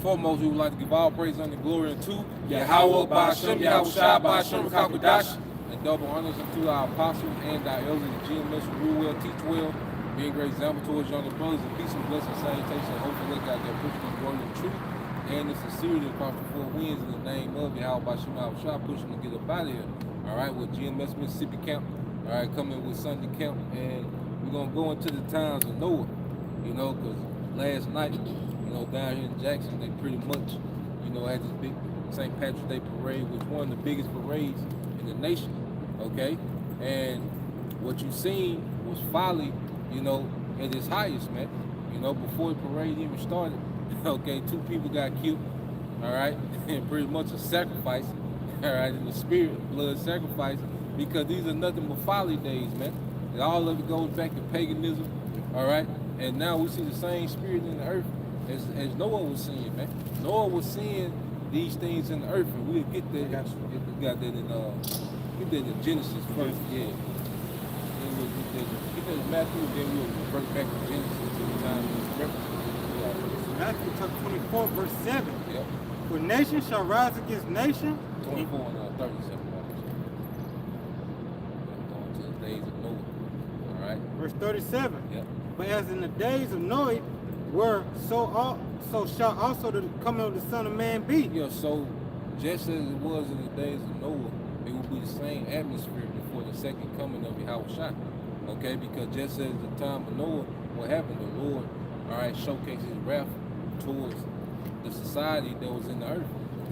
foremost, we would like to give all praise and glory unto Yahweh, Ba'ashem, Yahweh Shai, Ba'ashem, Rakakwadash, and double honors unto our apostles and our elders, the GMS who rule well, teach well, be a great example towards younger brothers, and peace and blessing, salutation, hopefully let God get pushing the word of truth and the sincerity across the four winds in the name of Yahweh, Ba'ashem, Yahweh Shai, pushing to get up out of here. All right, with Gms Mississippi Camp, all right, coming with Sunday Camp, and we're going to go into the times of Noah, you know, because last night, you know, down here in Jackson, they pretty much, you know, had this big St. Patrick's Day parade, which one of the biggest parades in the nation, okay? And what you seen was folly, you know, at its highest, man. You know, before the parade even started, okay, 2 people got killed, all right? And pretty much a sacrifice, all right, in the spirit, blood sacrifice, because these are nothing but folly days, man. And all of it goes back to paganism, all right? And now we see the same spirit in the earth as Noah was seeing, man. Noah was seeing these things in the earth, and we'll get there. We got that in Genesis first, yeah. Then we'll get that in Matthew, then we'll revert back to Genesis to the time of the reference. Matthew chapter 24, verse 7. Yep. For nation shall rise against nation. 24 and 37. Going to the days of Noah. All right. Verse 37. Yep. But as in the days of Noah were, so shall also the coming of the Son of Man be. Yeah, so just as it was in the days of Noah, it will be the same atmosphere before the second coming of Yahweh Shai. Okay, because just as the time of Noah, what happened? The Lord, all right, showcased his wrath towards the society that was in the earth.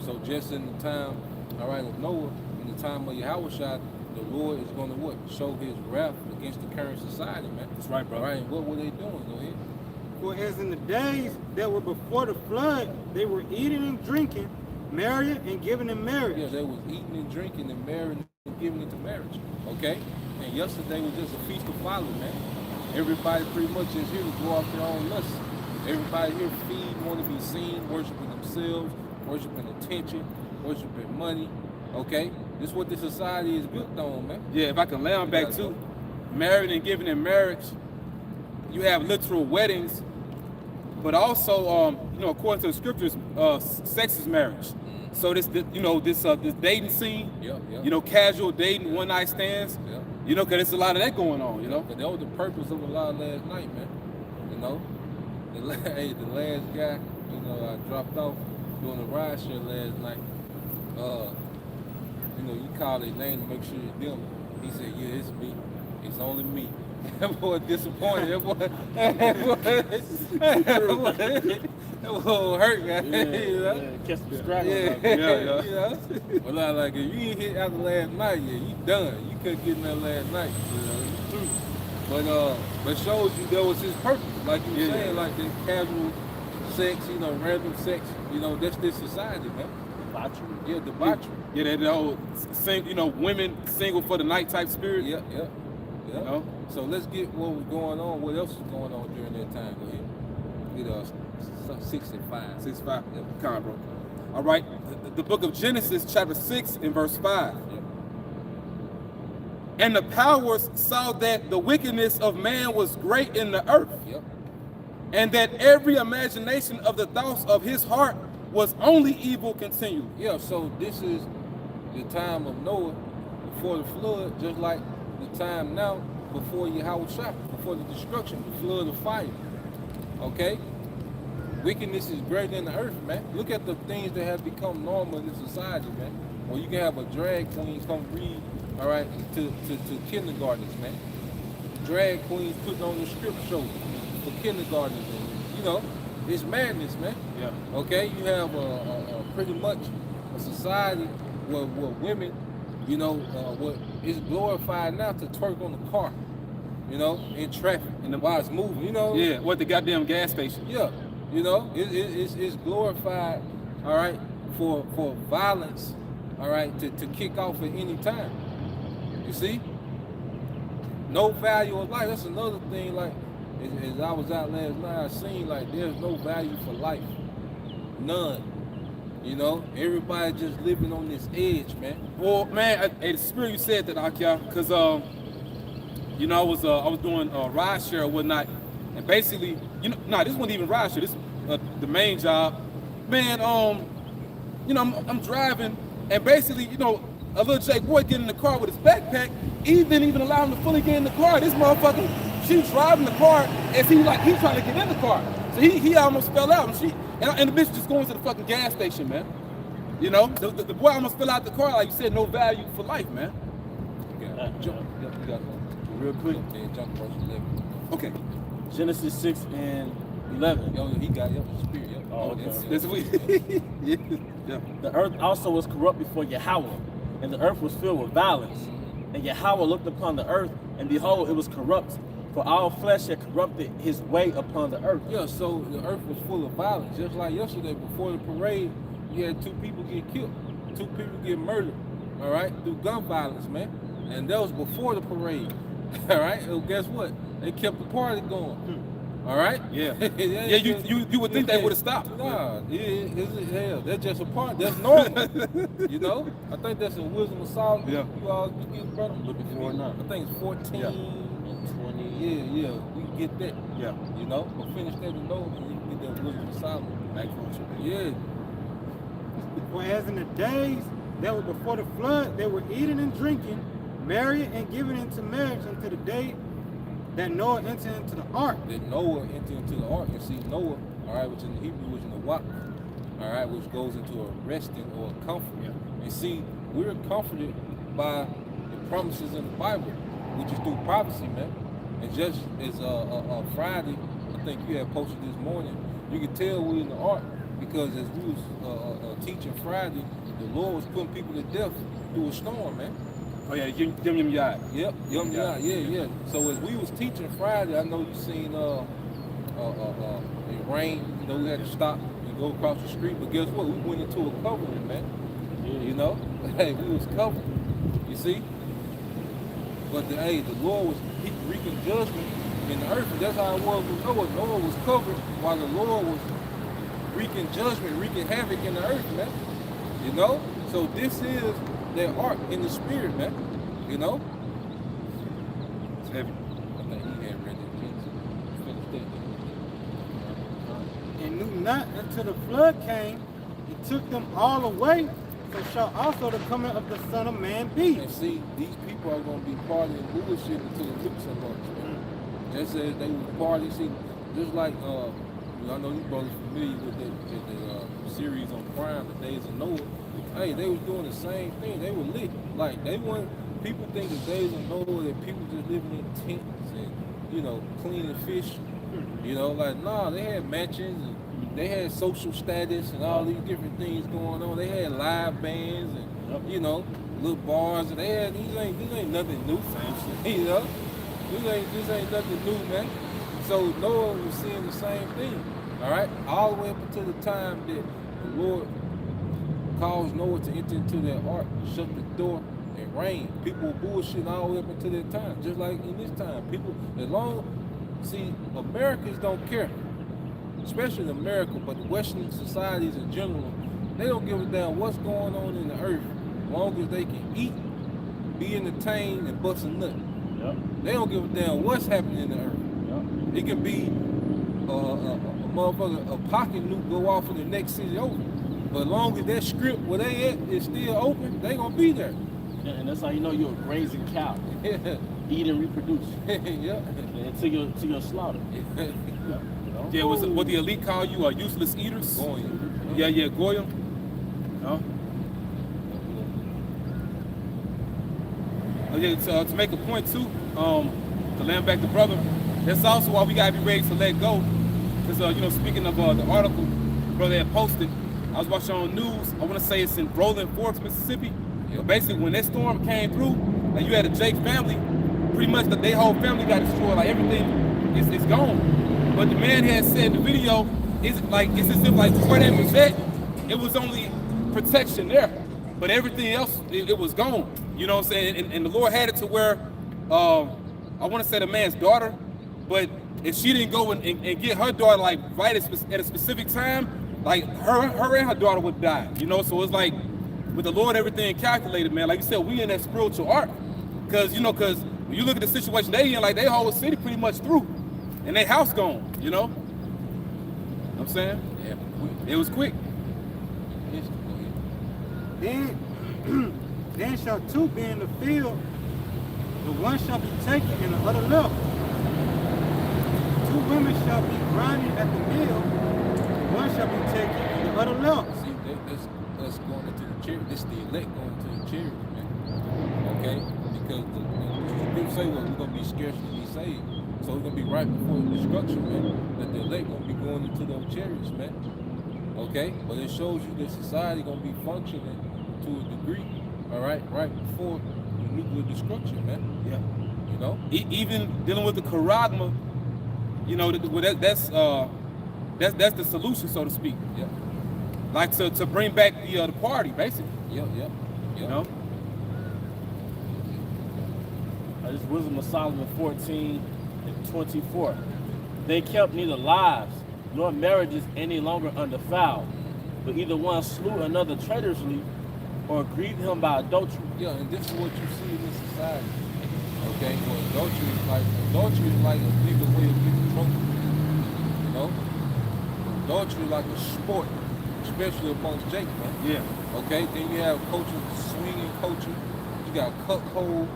So just in the time, all right, of Noah, in the time of Yahweh Shai, the Lord is going to what? Show his wrath against the current society, man. That's right, bro. All right, and what were they doing? Go ahead. For as in the days that were before the flood, they were eating and drinking, marrying and giving in marriage. Yeah, they was eating and drinking and marrying and giving into marriage. Okay? And yesterday was just a feast of folly, man. Everybody pretty much is here to go off their own lust. Everybody here feed, want to be seen, worshiping themselves, worshiping attention, worshiping money. Okay? This is what this society is built on, man. Yeah, if I can lay on back too, married and giving in marriage, you have literal weddings, but also, you know, according to the scriptures, sex is marriage. So this dating scene, you know, casual dating, one night stands, you know, because there's a lot of that going on, you know. But that was the purpose of a lot last night, man. You know, the last guy, you know, I dropped off doing a ride share last night. You know, you call their name to make sure it's them. He said, yeah, it's me. It's only me. That boy disappointed. That boy hurt, man. Yeah, you know? yeah, catch the strap. Yeah. You know? Well, I like, if you ain't hit after last night, yeah, you done. You couldn't get in there last night. You know? But shows you that was his purpose. Like you were saying, like the casual sex, you know, random sex, you know, that's this society, man. Debauchery. Yeah, debauchery. Yeah, that whole, you know, women single for the night type spirit. Yeah. You know? So let's get what was going on. What else was going on during that time? Go ahead. Get 65. 65. Yeah, come on, bro. All right. The book of Genesis, chapter 6, and verse 5. Yep. And the powers saw that the wickedness of man was great in the earth. Yep. And that every imagination of the thoughts of his heart was only evil continually. Yeah, so this is the time of Noah before the flood, just like the time now before Yahweh Shai, before the destruction, the flood of fire. Okay? Wickedness is greater than the earth, man. Look at the things that have become normal in this society, man. Well, you can have a drag queen come read, all right, to kindergartners, man. Drag queens putting on the strip show for kindergartners, and, you know, it's madness, man. Yeah. Okay, you have a pretty much a society where women, you know, what is glorified now to twerk on the car, you know, in traffic, and while it's moving, you know. Yeah, what the goddamn gas station. Yeah, you know, it's glorified, all right, for violence, all right, to kick off at any time. You see, no value of life. That's another thing. Like, as I was out last night, I seen like there's no value for life, none. You know, everybody just living on this edge, man. Well, man, the spirit you said that, Akia, because you know, I was doing ride share or whatnot, and basically, you know, this wasn't even ride share. This the main job. man, you know, I'm driving, and basically, you know, a little Jake boy get in the car with his backpack. Eve didn't even allow him to fully get in the car. This motherfucker, she's driving the car as he's trying to get in the car. So he almost fell out, and the bitch just going to the fucking gas station, man. You know, the boy almost fell out the car, like you said, no value for life, man. Real quick. Jump verse 11. Okay. Genesis 6 and 11. Yo, he got the spirit. Yo. Oh, okay. That's what yeah. The earth also was corrupt before Yahweh, and the earth was filled with violence. And Yahweh looked upon the earth, and behold, it was corrupt, for all flesh had corrupted his way upon the earth. Yeah, so the earth was full of violence. Just like yesterday, before the parade, you had 2 people get killed, 2 people get murdered, all right, through gun violence, man. And that was before the parade, all right? Well, guess what? They kept the party going, all right? Yeah. Yeah, you would think they would have stopped. Nah, hell, that's just a part. That's normal. You know? I think that's a Wisdom of Solomon. Yeah. You all get brother. Looking for it now. I think it's 14 Yeah. and 20. Yeah, we can get that. Yeah. You know? But finish that and know, and you can get that Wisdom of Solomon. Yeah. For as in the days that were before the flood, they were eating and drinking, marrying and giving into marriage until the day that Noah entered into the ark. That Noah entered into the ark. And see, Noah, all right, which in the Hebrew is in the wak, all right, which goes into a resting or a comfort. Yeah. And see, we're comforted by the promises in the Bible, which is through prophecy, man. And just as Friday, I think you had posted this morning, you could tell we're in the ark because as we was teaching Friday, the Lord was putting people to death through a storm, man. Oh yeah, Yum Yad. Yep, yeah. So as we was teaching Friday, I know you seen it rain, you know, we had to stop and go across the street, but guess what? We went into a covering, man. You know? Hey, we was covered. You see? But the Lord was wreaking judgment in the earth, and that's how it was with Noah. Noah was covered while the Lord was wreaking judgment, wreaking havoc in the earth, man. You know? So this is their ark in the spirit, man. You know? It's heavy. I think he had read that Jesus. Finish that. And knew not until the flood came and took them all away, so shall also the coming of the Son of Man be. And see, these people are going to be partying bullshit until the lips are lost, man. Just as they would party, see, just like, I know you brothers familiar with the series on Prime, The Days of Noah. Hey, they was doing the same thing. They were lit. Like, they weren't, people think the Days of Noah that people just living in tents and, you know, cleaning fish. You know, like, nah, they had mansions and they had social status and all these different things going on. They had live bands and, you know, little bars, and they had, these ain't nothing new, you know? This ain't nothing new, man. So Noah was seeing the same thing, all right? All the way up until the time that the Lord caused Noah to enter into that ark, shut the door, and rain. People were bullshitting all the way up until that time, just like in this time. People, see, Americans don't care, especially in America, but the Western societies in general, they don't give a damn what's going on in the earth, as long as they can eat, be entertained, and bust a nut. Yep. They don't give a damn what's happening in the earth. Yep. It can be a motherfucker, a pocket nuke go off in the next city over. But as long as that strip where they at is still open, they gonna be there. Yeah, and that's how you know you're a grazing cow. Yeah. Eat and reproduce. Yeah. Until your slaughter. Yeah. You know? Yeah, what the elite call you are useless eaters. Going. Yeah, Goyim. No? Yeah, to make a point too, to land back the brother, that's also why we gotta be ready to let go. Because you know, speaking of the article brother had posted, I was watching on news. I want to say it's in Rolling Forks, Mississippi. But basically, when that storm came through, and you had a Jake family, pretty much their whole family got destroyed. Like everything is gone. But the man had said in the video, it's as if like where they was at, it was only protection there, but everything else it was gone. You know what I'm saying? And the Lord had it to where I want to say the man's daughter, but if she didn't go and get her daughter like right at a specific time, like her and her daughter would die. You know, so it's like with the Lord, everything calculated, man. Like you said, we in that spiritual ark, because when you look at the situation they in, like their whole city pretty much through, and their house gone. You know what I'm saying? Yeah. It was quick. Then shall two be in the field, the one shall be taken and the other left. Two women shall be grinding at the mill, the one shall be taken and the other left. See, that's us going into the chariot. This the elect going into the chariot, man. Okay? Because the people say, well, we're going to be scarcely be saved. So we're going to be right before the destruction, man. That the elect going to be going into those chariots, man. Okay? But it shows you that society going to be functioning to a degree, all right before the nuclear destruction, man. Yeah. You know? Even dealing with the charagma, you know, that's the solution, so to speak. Yeah. Like to bring back the party, basically. Yep. You know. This is Wisdom of Solomon 14:24. They kept neither lives nor marriages any longer undefiled, but either one slew another traitorously or grieved him by adultery. Yeah, and this is what you see in this society. Okay, well, adultery is like a bigger way of getting drunk. You know, adultery is like a sport, especially amongst Jake, man. Yeah. Okay, then you have culture, swinging culture. You got cuckold.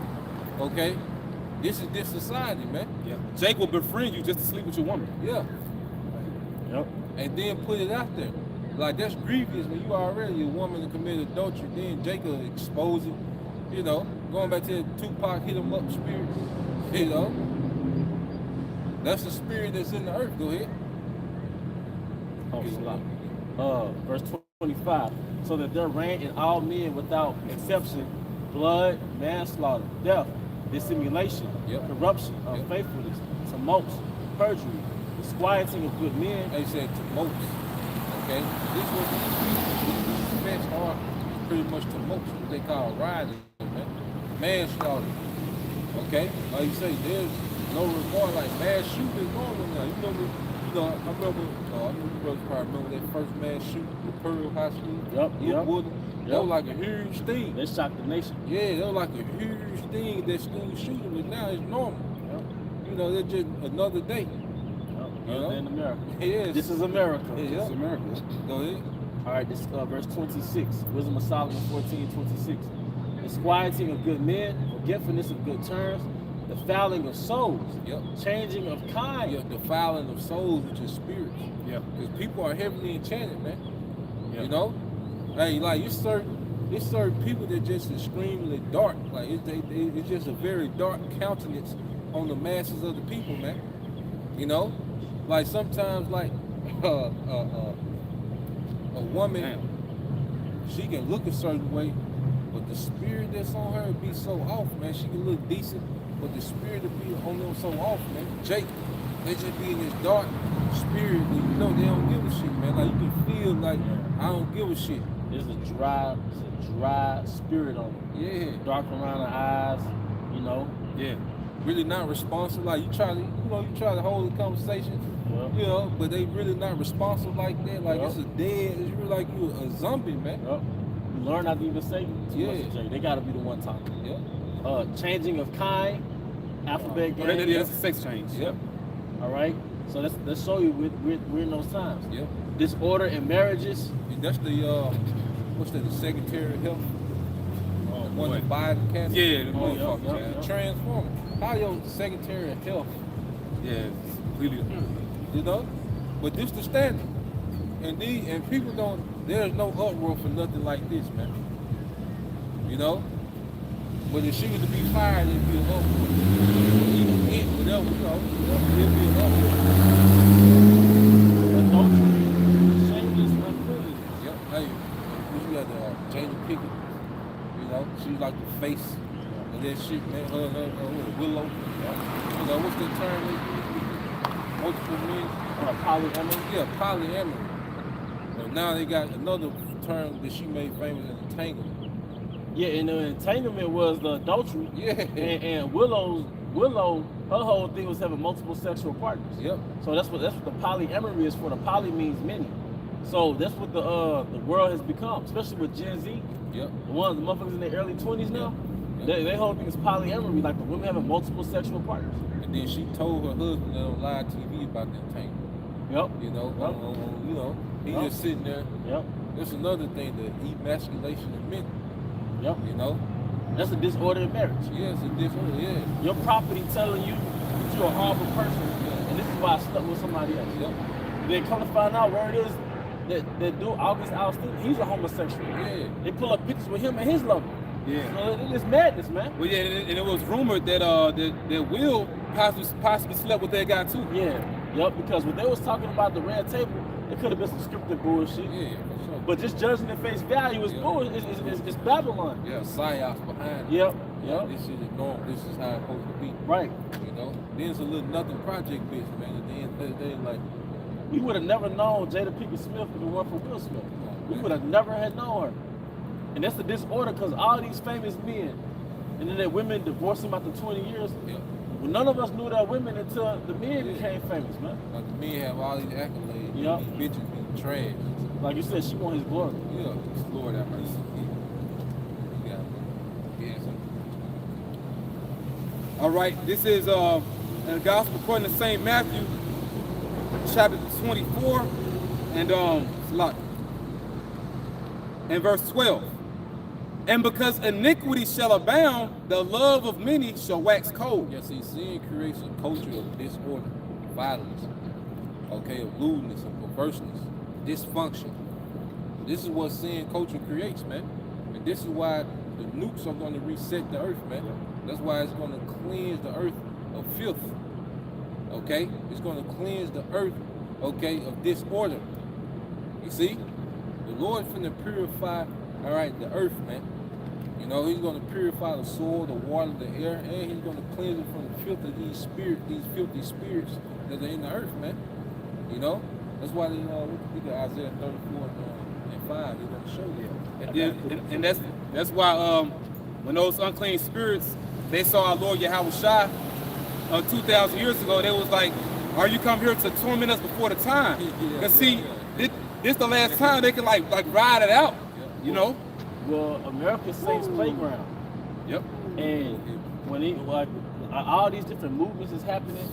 Okay, this is this society, man. Yeah. Jake will befriend you just to sleep with your woman. Yeah, Yep. and then put it out there. Like that's grievous when you already a woman that committed adultery. Then Jake will expose it. You know, going back to the Tupac hit 'em up spirit. You know, that's the spirit that's in the earth. Go ahead. Oh, verse 25. So that there reigned in all men without exception blood, manslaughter, death, dissimulation, Yep. corruption, Yep. unfaithfulness, tumults, perjury, disquieting of good men. They said to most. Okay, this was fast hard. Pretty much to most what they call rioting, man. Manslaughter. Okay, like you say, there's no regard like mass shooting is normal now. I remember you brothers probably remember that first mass shooting at Pearl High School. Yep. That was like a huge thing. They shocked the nation. Yeah, that was like a huge thing that school shooting, but now it's normal. Yep. You know, they're just another day. Yep. You know? In America. Yes. This is America. Yeah. It's America. Go ahead. All right, this is verse 26. Wisdom of Solomon 14:26. Disquieting of good men, forgetfulness of good terms, the fouling of souls, Yep. changing of kind. Yeah, defiling of souls, which is spirits. Yeah. Because people are heavily enchanted, man. Yeah. You know? Hey, like it's certain people that just extremely dark. Like it's just a very dark countenance on the masses of the people, man. You know? Like sometimes like a woman, she can look a certain way, but the spirit that's on her be so off, man. She can look decent, but the spirit will be on them so off, man. Jake, they just be in this dark spirit where you know they don't give a shit, man. Like you can feel like I don't give a shit. There's a dry spirit on them. Yeah. Dark around the eyes, you know. Yeah. Really not responsive. Like you try to hold a conversation, Yeah. you know, but they really not responsive like that. Like Yeah. it's really like you a zombie, man. Yep. You learn not to even say too Yeah. much to Jay. They gotta be the one talking. Yeah. Changing of kind, alphabet game. That's a sex change. Yep. All right. So let's show you we're in those times. Yep. Disorder in marriages. And that's the what's that? The Secretary of Health. One boy. that Biden cancer. Yeah, the Oh, motherfucker. yeah, Yeah. yeah. Transformer. How your Secretary of Health, Yeah. It's completely. you know? But this the standard. And people don't. There's no uproar for nothing like this, man. You know. But if she was to be fired, it'd be an uproar. Even it, whatever, you know, it'd be an uproar. Adultery. Shameless unfriendly. Yep. Hey, you got Jada Pickett. You know, she's like the face of that shit, man. Her Willow. You know, what's the term they use? Multiple men. Polyamory. Yeah, polyamory. And now they got another term that she made famous, entanglement. Yeah, and the entanglement was the adultery. Yeah. And Willow, her whole thing was having multiple sexual partners. Yep. So that's what the polyamory is for. The poly means many. So that's what the world has become, especially with Gen Z. Yep. The motherfuckers in their early 20s now. Yeah. They whole thing is polyamory, like the women having multiple sexual partners. And then she told her husband that on live TV about the entanglement. Yep. You know, Yep. you know, he Yep. just sitting there, Yep. That's another thing, the emasculation of men. Yep. You know? That's a disorder in marriage. Yeah, it's a different, yeah. Your property telling you that you're a horrible person, and this is why I slept with somebody else. Yep. Then come to find out where it is that dude August Alston, he's a homosexual. Yeah. They pull up pictures with him and his lover. Yeah. So it's madness, man. Well, yeah, and it was rumored that that Will possibly slept with that guy too. Yeah. Yep. Because when they was talking about the red table, it could have been some scripted bullshit. Yeah, for sure. But just judging at face value is bull. It's Babylon. Yeah, psyops behind it. Yep. Yeah, Yep. this shit is normal. This is how it's supposed to be. Right. You know? Then it's a little nothing project bitch, man. At the end of the day, like, We would have never known Jada Pinkett Smith if it weren't for Will Smith. We would have never had known her. And that's the disorder because all these famous men, and then that women divorced him after 20 years. yeah. Well, none of us knew that women until the men became famous, man. Like the men have all these accolades. Yep. And these bitches be trash. Like you said, she want his glory. Yeah, just Lord have mercy. Yeah. Yeah. All right, this is the gospel according to St. Matthew, chapter 24, and and verse 12. And because iniquity shall abound, the love of many shall wax cold. Yeah, see, sin creates a culture of disorder, violence, okay, of lewdness, of perverseness, dysfunction. This is what sin culture creates, man. And this is why the nukes are going to reset the earth, man. That's why it's going to cleanse the earth of filth, okay? It's going to cleanse the earth, okay, of disorder. You see? The Lord finna purify, all right, the earth, man. You know, he's going to purify the soil, the water, the air, and he's going to cleanse it from the filth of these filthy spirits that are in the earth, man. You know? That's why they, look at Isaiah 34 and 5, they're going to show you. And that's why when those unclean spirits, they saw our Lord Yahweh Shai 2,000 years ago, they was like, are you come here to torment us before the time? Because see, this the last time they can like ride it out, you know? Well, America's Saints Playground. Yep. And when all these different movements is happening,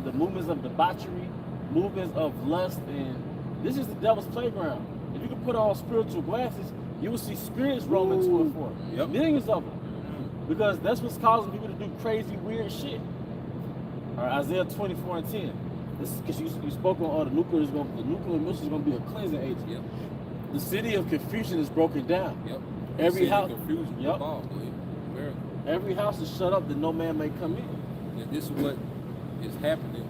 the movements of debauchery, movements of lust, and this is the devil's playground. If you can put on spiritual glasses, you will see spirits roaming to and fro. Yep. Millions of them. Because that's what's causing people to do crazy, weird shit. All right, Isaiah 24 and 10. Because you spoke on the nuclear mission is going to be a cleansing agent. Yep. The city of confusion is broken down. Yep. Every house, Confusion, yep. America. Every house is shut up that no man may come in. And this is what is happening,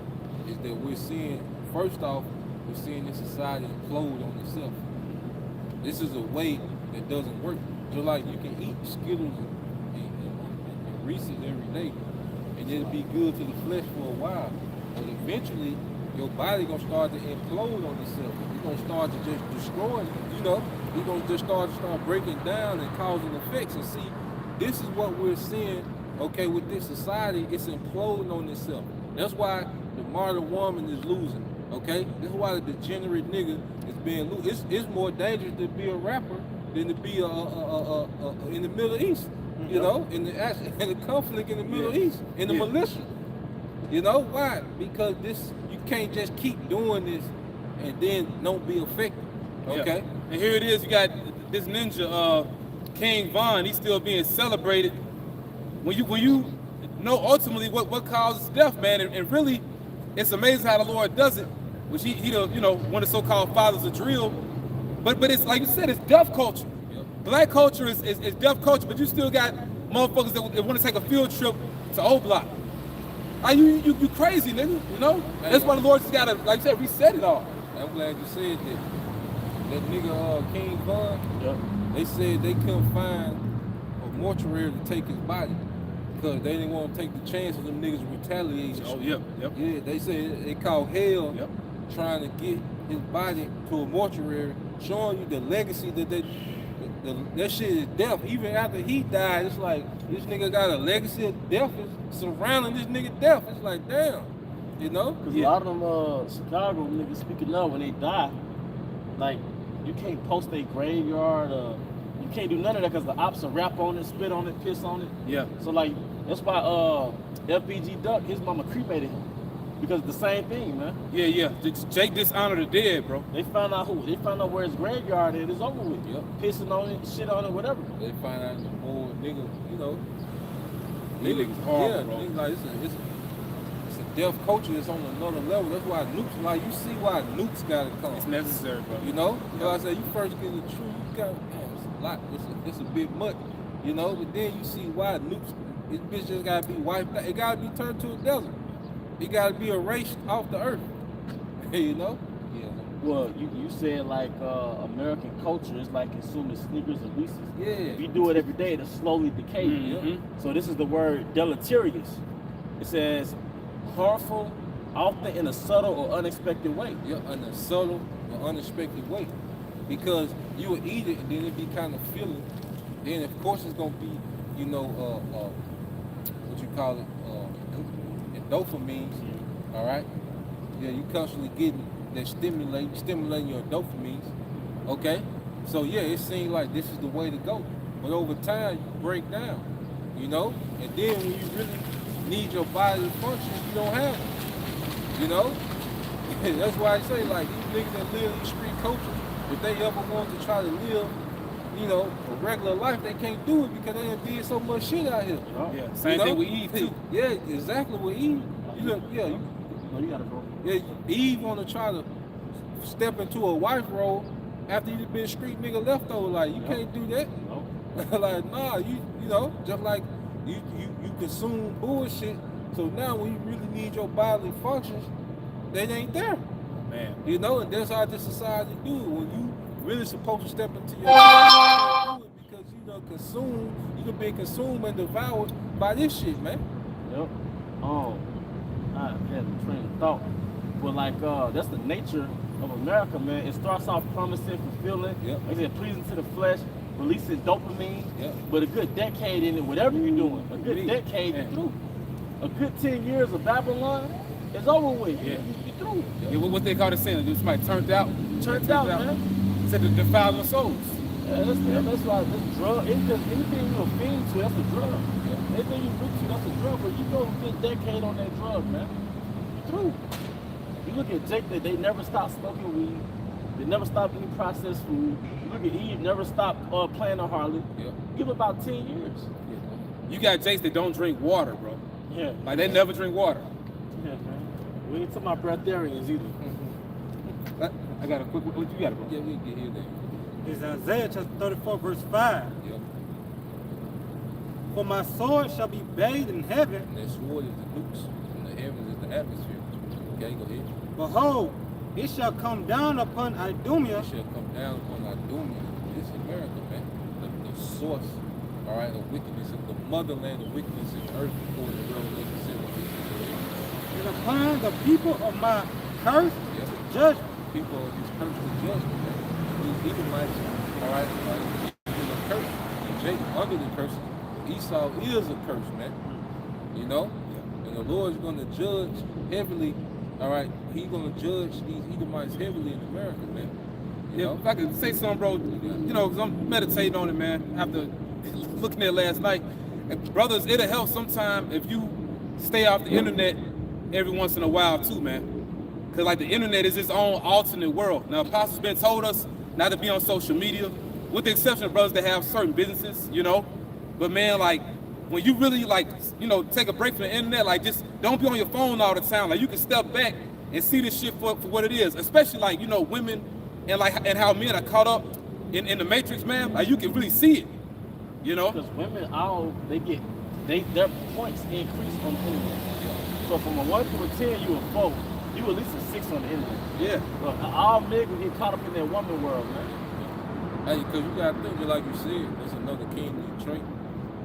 is that we're seeing, first off, we're seeing this society implode on itself. This is a way that doesn't work. Just like you can eat Skittles and Reese's every day, and it'll be good to the flesh for a while. But eventually, your body gonna start to implode on itself. It's gonna start to just destroy, you know. It's gonna just start breaking down and causing effects. And see, this is what we're seeing, okay, with this society. It's imploding on itself. That's why the modern woman is losing, okay? This is why the degenerate nigga is being losing. It's more dangerous to be a rapper than to be in the Middle East, you know, in the conflict in the Middle East, in the militia. You know why? Because you can't just keep doing this and then don't be affected. Okay. Yeah. And here it is. You got this ninja, King Von. He's still being celebrated. When you know ultimately what causes death, man, and really, it's amazing how the Lord does it. Which he one of the so-called fathers of drill. But it's like you said, it's death culture. Yep. Black culture is death culture. But you still got motherfuckers that want to take a field trip to O Block. Are you crazy, nigga? You know? That's why the Lord just gotta, like I said, reset it all. I'm glad you said that. That nigga King Von, Yep. they said they couldn't find a mortuary to take his body because they didn't want to take the chance of them niggas retaliating. Oh, yep. Yeah, they said they called hell Yep. trying to get his body to a mortuary, showing you the legacy that that shit is death. Even after he died, it's like this nigga got a legacy of death is surrounding this nigga death. It's like, damn, you know? Because a lot of them Chicago niggas, speaking of, when they die, like, you can't post their graveyard, you can't do none of that because the ops will rap on it, spit on it, piss on it. Yeah. So, like, that's why LPG Duck, his mama cremated him. Because the same thing, man. Yeah. Jake dishonored the dead, bro. They found out where his graveyard is. It's over with. Yep. Pissing on it, shit on it, whatever. They find out the more nigga, you know. These niggas horrible, bro. Niggas like it's a deaf culture that's on another level. That's why nukes, like you see why nukes gotta come. It's necessary, bro. You know? So I say you first get the truth, you got it's a lot, it's a bit much, you know, but then you see why nukes, this bitch just gotta be wiped out. It gotta be turned to a desert. It gotta be erased off the earth. You know? Yeah. Well, you said like American culture is like consuming Snickers and Reese's. Yeah. If you do it every day, it'll slowly decay. Mhm. So this is the word deleterious. It says harmful, often in a subtle or unexpected way. Yeah, in a subtle or unexpected way. Because you would eat it and then it be kind of filling. Then of course it's gonna be, you know, what you call it, endorphins. All right. Yeah, you constantly getting that stimulating your endorphins. Okay. So yeah, it seems like this is the way to go. But over time you break down, you know, and then when you really need your body to function, you don't have it. You know? That's why I say like these niggas that live in the street culture, if they ever want to try to live, you know, a regular life, they can't do it because they done did so much shit out here. Yeah, same thing with Eve too. Yeah, exactly with Eve. You look, yeah, You gotta go. yeah, Eve want to try to step into a wife role after you been street nigga leftover. Like you can't do that. No. Like nah, you know, just like you consume bullshit. So now when you really need your bodily functions, they ain't there. Man. You know, and that's how this society do it. When you really supposed to step into your life, you do it because you can be consumed and devoured by this shit, man. Yep. I had a train of thought. But like that's the nature of America, man. It starts off promising, fulfilling, Yep. like I said, pleasing to the flesh, releasing dopamine. Yep. But a good decade in it, whatever you're doing, a good decade you're through. A good 10 years of Babylon is over with. Yeah. You're through. Yeah, what they call it saying, if somebody turned out. Turned out, man. Said to defile the souls. Yeah, that's why this drug, anything you offend to, that's a drug. Anything you drink to, that's a drug. But you go a good decade on that drug, man. You're through. You look at Jake, they never stopped smoking weed. They never stopped eating processed food. You look at Eve, never stopped playing a harlot. Yep. Give it about 10 years. You got Jakes that don't drink water, bro. Yeah. Like they never drink water. Yeah, man. We ain't talking about breatharians either. I got a quick, what you got, bro? Yeah, we can get here then. It's Isaiah chapter 34, verse 5. Yep. For my sword shall be bathed in heaven. And that sword is the nukes, and the heavens is the atmosphere. Okay, go ahead. Behold, it shall come down upon Idumea. It shall come down upon our doom. It's America, man. The source, all right, of wickedness, the motherland of wickedness in the earth, according to Revelation 7. And upon the people of my curse Yep. to judgment. People of his curse to judgment, man. These Edomites, all right, in the curse, and Jacob under the curse. Esau is a curse, man. You know? And the Lord's going to judge heavily, all right? He's going to judge these Edomites heavily in America, man. You Yeah, know? if I could say something, bro, you know, because I'm meditating on it, man, after looking at it last night. And brothers, it'll help sometime if you stay off the internet every once in a while, too, man. Because, like, the internet is its own alternate world. Now, Apostle's been told us not to be on social media, with the exception of brothers that have certain businesses, you know. But, man, like, when you really, like, you know, take a break from the internet, like, just don't be on your phone all the time. Like, you can step back and see this shit for what it is. Especially, like, you know, women and, like, and how men are caught up in the matrix, man. Like, you can really see it, you know. Because women, their points increase on the internet. So from a 1 to a 10, you a 4. You at least a 6 on the internet. Yeah. But all niggas get caught up in that woman world, man. Hey, because you got to think, just like you said, there's another kingly trait,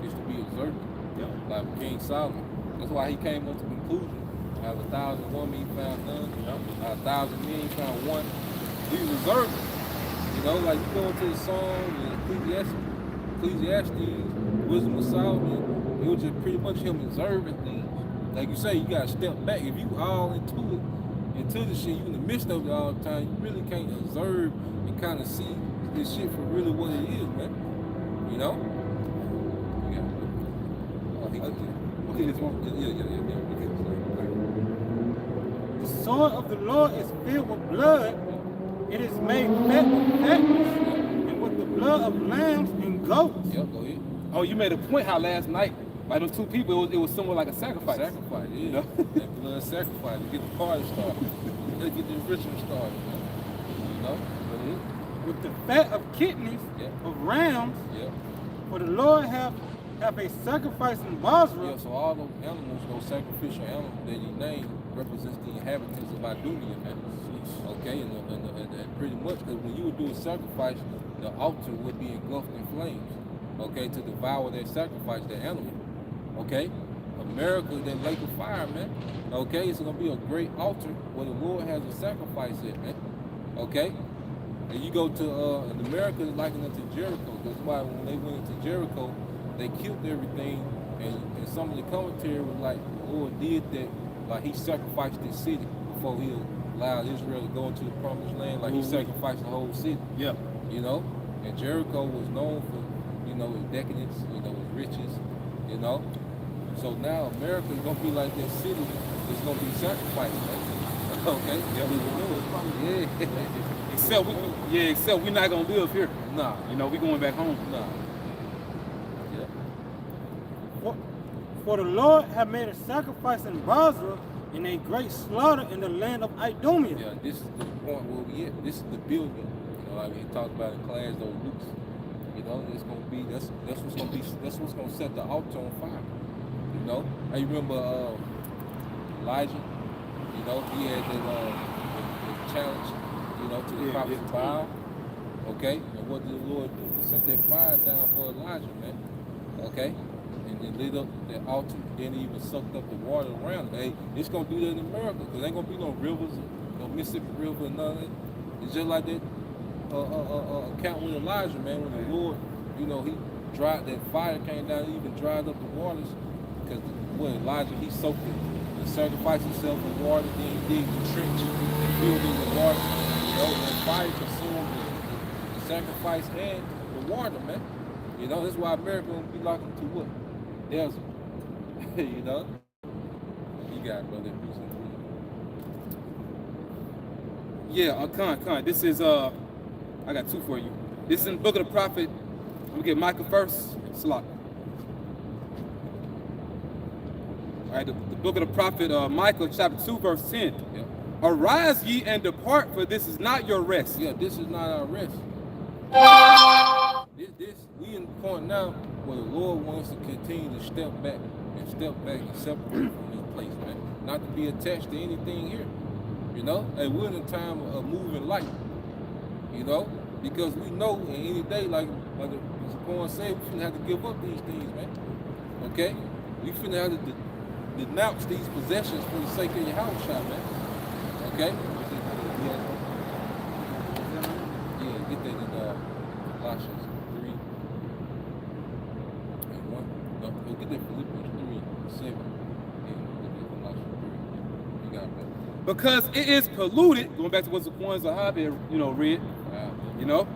is to be observant. Yeah. Like King Solomon. That's why he came up to the conclusion. Out of 1,000 women, he found none. Out of 1,000 men, he found one. He was observant. You know, like you go into the Psalms and Ecclesiastes, Wisdom of Solomon, it was just pretty much him observing things. Like you say, you got to step back. If you all into the shit, you in the midst of it all the time, you really can't observe and kind of see this shit for really what it is, man. You know? Yeah. Oh, he got Okay, this one. Yeah. sword of the Lord is filled with blood. It is made fat with fatness, and with the blood of lambs and goats. Yep, go ahead. Oh, you made a point how last night, like those two people, it was somewhat like a sacrifice. Sacrifice, yeah. You know? That blood sacrifice to get the party started. To get the ritual started. You know? With the fat of kidneys of rams, for the Lord have a sacrifice in Basra. Yeah, so all those animals, those sacrificial animals that you named, represents the inhabitants of Adunia, man. Okay, and pretty much, because when you would do a sacrifice, the altar would be engulfed in flames, okay, to devour that sacrifice, that animal, okay? America, that lake of fire, man, okay? It's going to be a great altar where the Lord has a sacrifice in, man, okay? And you go to, in America, it's likened unto Jericho. That's why when they went into Jericho, they killed everything, and some of the commentary was like, the Lord did that, like he sacrificed this city before he allowed Israel to go into the promised land, like he sacrificed the whole city. Yeah. You know? And Jericho was known for, you know, its decadence, you know, its riches, you know? So now America is gonna be like that city, it's gonna be sacrificed, man. Okay? Yeah. Except we're not gonna live here. Nah. You know, we're going back home. Nah. Yeah. For the Lord have made a sacrifice in Basra and a great slaughter in the land of Idumea. Yeah, this is the point where we at. This is the building. You know, like we talked about in class, those roots. You know, it's gonna be that's what's gonna set the altar on fire. You know, I remember Elijah. You know, he had the challenge. You know, to the prophet Baal. Okay, and what did the Lord do? He sent that fire down for Elijah, man. Okay. And it lit up that altar, then it even sucked up the water around it. Hey, it's gonna do that in America, because ain't gonna be no rivers, no Mississippi River, and none of it. It's just like that account with Elijah, man, when the Lord, you know, he dried that fire came down, he even dried up the waters, because when Elijah, he soaked it and sacrificed himself in water, then he digged the trench and filled it with water. You know, that fire consumed the sacrifice and the water, man. You know, that's why America gonna be locked into what? Desert. You know? You got it, brother. Yeah, Con. This is I got two for you. This is in the book of the prophet. We'll get Micah first. Slot. All right, the book of the prophet Micah, chapter 2, verse 10. Yeah. Arise ye and depart, for this is not your rest. Yeah, this is not our rest. We in the point now where the Lord wants to continue to step back and separate from this place, man. Not to be attached to anything here. You know? And we're in a time of moving light. You know? Because we know in any day, like the Quran said, we shouldn't have to give up these things, man. Okay? We shouldn't have to denounce these possessions for the sake of your house shop, man. Okay? Yeah, get that in Colossians 3 and 1. No, get that Philippians 3 and 7. Yeah, get that Colossians 3. You got it. Because it is polluted, going back to what Zaquan Zahabi, you know, read, you know,